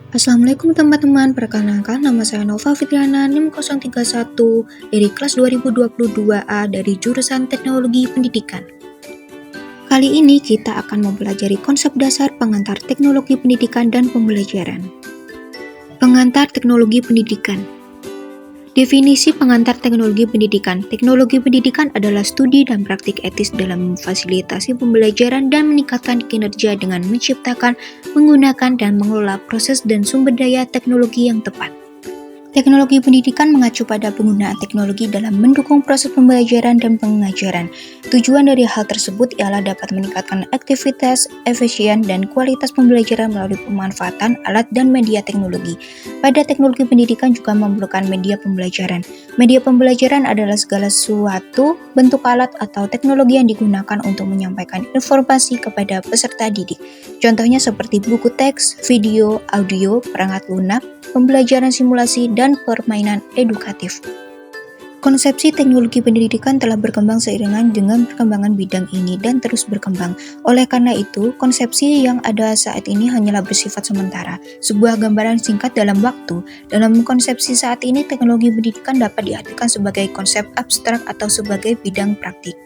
Assalamualaikum teman-teman, perkenalkan nama saya Nova Fitriana NIM 031 dari kelas 2022A dari jurusan Teknologi Pendidikan. Kali ini kita akan mempelajari konsep dasar pengantar teknologi pendidikan dan pembelajaran. Pengantar teknologi pendidikan. Definisi pengantar teknologi pendidikan. Teknologi pendidikan adalah studi dan praktik etis dalam memfasilitasi pembelajaran dan meningkatkan kinerja dengan menciptakan, menggunakan, dan mengelola proses dan sumber daya teknologi yang tepat. Teknologi pendidikan mengacu pada penggunaan teknologi dalam mendukung proses pembelajaran dan pengajaran. Tujuan dari hal tersebut ialah dapat meningkatkan aktivitas, efisien, dan kualitas pembelajaran melalui pemanfaatan alat dan media teknologi. Pada teknologi pendidikan juga memerlukan media pembelajaran. Media pembelajaran adalah segala sesuatu bentuk alat atau teknologi yang digunakan untuk menyampaikan informasi kepada peserta didik. Contohnya seperti buku teks, video, audio, perangkat lunak, pembelajaran simulasi, dan permainan edukatif. Konsepsi teknologi pendidikan telah berkembang seiringan dengan perkembangan bidang ini dan terus berkembang. Oleh karena itu, konsepsi yang ada saat ini hanyalah bersifat sementara, sebuah gambaran singkat dalam waktu. Dalam konsepsi saat ini, teknologi pendidikan dapat diartikan sebagai konsep abstrak atau sebagai bidang praktik.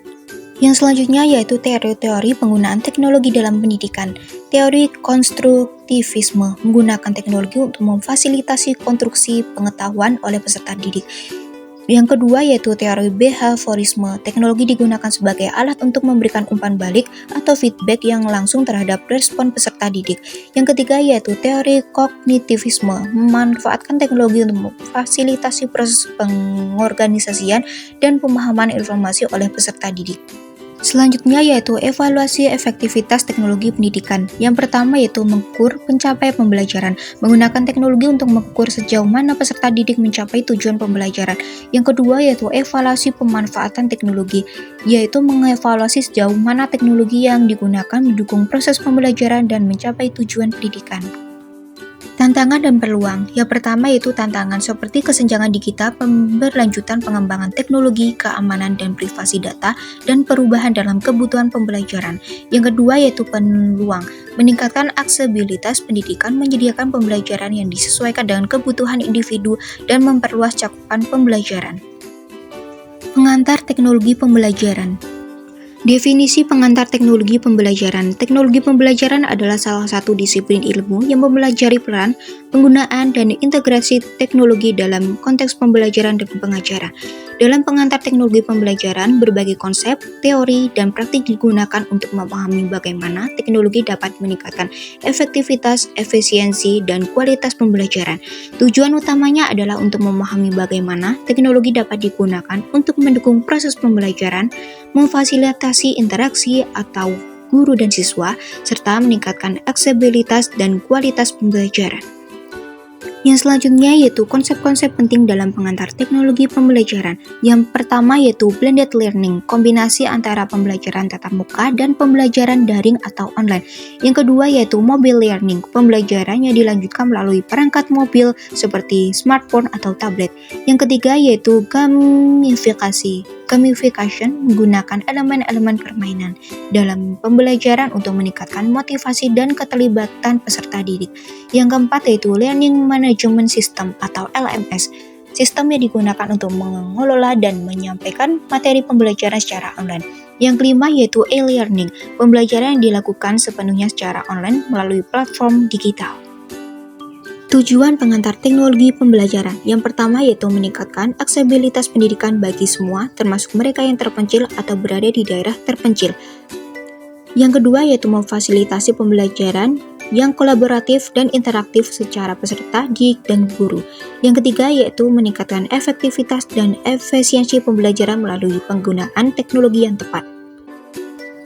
Yang selanjutnya yaitu teori-teori penggunaan teknologi dalam pendidikan. Teori konstruktivisme menggunakan teknologi untuk memfasilitasi konstruksi pengetahuan oleh peserta didik. Yang kedua yaitu teori behaviorisme. Teknologi digunakan sebagai alat untuk memberikan umpan balik atau feedback yang langsung terhadap respon peserta didik. Yang ketiga yaitu teori kognitivisme, memanfaatkan teknologi untuk memfasilitasi proses pengorganisasian dan pemahaman informasi oleh peserta didik. Selanjutnya yaitu evaluasi efektivitas teknologi pendidikan. Yang pertama yaitu mengukur pencapaian pembelajaran. Menggunakan teknologi untuk mengukur sejauh mana peserta didik mencapai tujuan pembelajaran. Yang kedua yaitu evaluasi pemanfaatan teknologi, yaitu mengevaluasi sejauh mana teknologi yang digunakan mendukung proses pembelajaran dan mencapai tujuan pendidikan. Tantangan dan peluang. Yang pertama yaitu tantangan seperti kesenjangan digital, pemberlanjutan pengembangan teknologi, keamanan dan privasi data, dan perubahan dalam kebutuhan pembelajaran. Yang kedua yaitu peluang, meningkatkan aksesibilitas pendidikan, menyediakan pembelajaran yang disesuaikan dengan kebutuhan individu, dan memperluas cakupan pembelajaran. Pengantar teknologi pembelajaran. Definisi pengantar teknologi pembelajaran. Teknologi pembelajaran adalah salah satu disiplin ilmu yang mempelajari peran, penggunaan, dan integrasi teknologi dalam konteks pembelajaran dan pengajaran. Dalam pengantar teknologi pembelajaran, berbagai konsep, teori, dan praktik digunakan untuk memahami bagaimana teknologi dapat meningkatkan efektivitas, efisiensi, dan kualitas pembelajaran. Tujuan utamanya adalah untuk memahami bagaimana teknologi dapat digunakan untuk mendukung proses pembelajaran, memfasilitasi interaksi atau guru dan siswa, serta meningkatkan aksesibilitas dan kualitas pembelajaran. Yang selanjutnya yaitu konsep-konsep penting dalam pengantar teknologi pembelajaran. Yang pertama yaitu blended learning, kombinasi antara pembelajaran tatap muka dan pembelajaran daring atau online. Yang kedua yaitu mobile learning, pembelajaran yang dilanjutkan melalui perangkat mobil seperti smartphone atau tablet. Yang ketiga yaitu gamification, menggunakan elemen-elemen permainan dalam pembelajaran untuk meningkatkan motivasi dan keterlibatan peserta didik. Yang keempat yaitu learning management system atau LMS, sistem yang digunakan untuk mengelola dan menyampaikan materi pembelajaran secara online. Yang kelima yaitu e-learning, pembelajaran yang dilakukan sepenuhnya secara online melalui platform digital. Tujuan pengantar teknologi pembelajaran. Yang pertama yaitu meningkatkan aksesibilitas pendidikan bagi semua, termasuk mereka yang terpencil atau berada di daerah terpencil. Yang kedua yaitu memfasilitasi pembelajaran yang kolaboratif dan interaktif secara peserta, didik, dan guru. Yang ketiga yaitu meningkatkan efektivitas dan efisiensi pembelajaran melalui penggunaan teknologi yang tepat.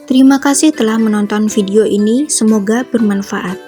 Terima kasih telah menonton video ini, semoga bermanfaat.